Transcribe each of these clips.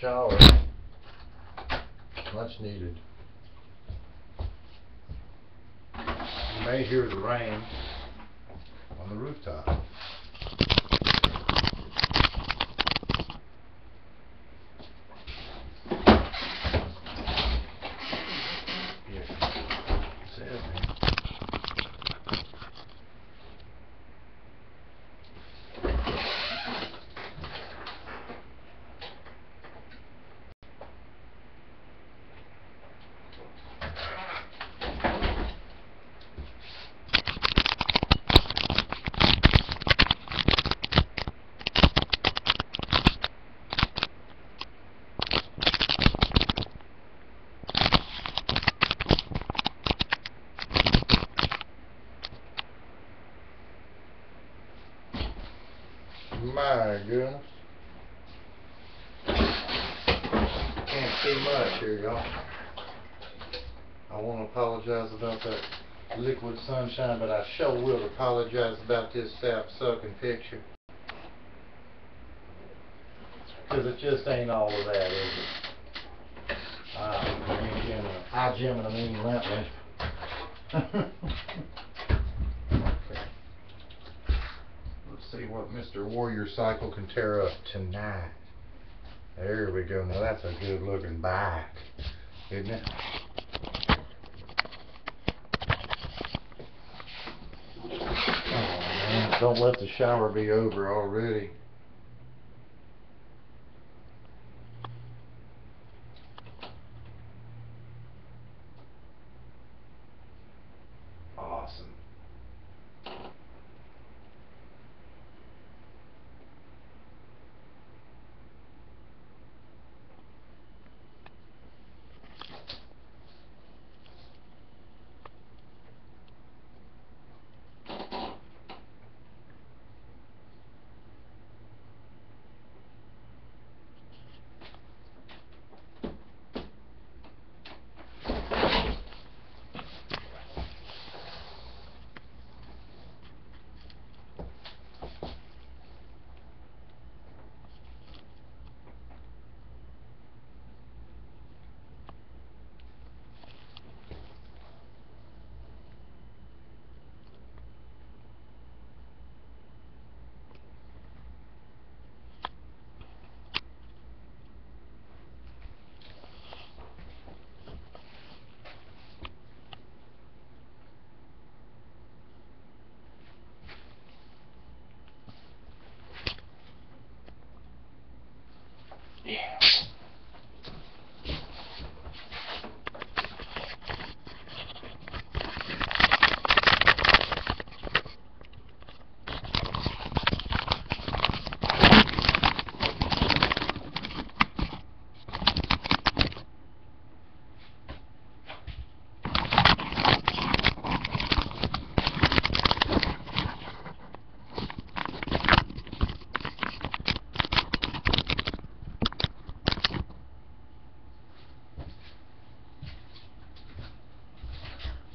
shower. Much needed. You may hear the rain on the rooftop. My goodness. Can't see much here, y'all. I want to apologize about that liquid sunshine, but I sure will apologize about this sap-sucking picture. Because it just ain't all of that, is it? I Gemini mean relentless. Let's see what Mr. Warrior Cycle can tear up tonight. There we go. Now that's a good looking bike, isn't it? Oh man, don't let the shower be over already. Awesome. Yeah.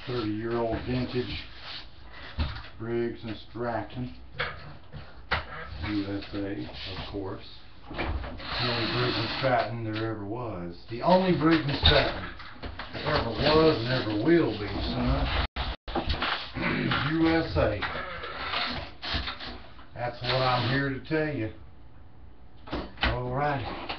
30-year-old vintage Briggs and Stratton, USA, of course. The only Briggs and Stratton there ever was. The only Briggs and Stratton there ever was and ever will be, son. USA. That's what I'm here to tell you. Alright.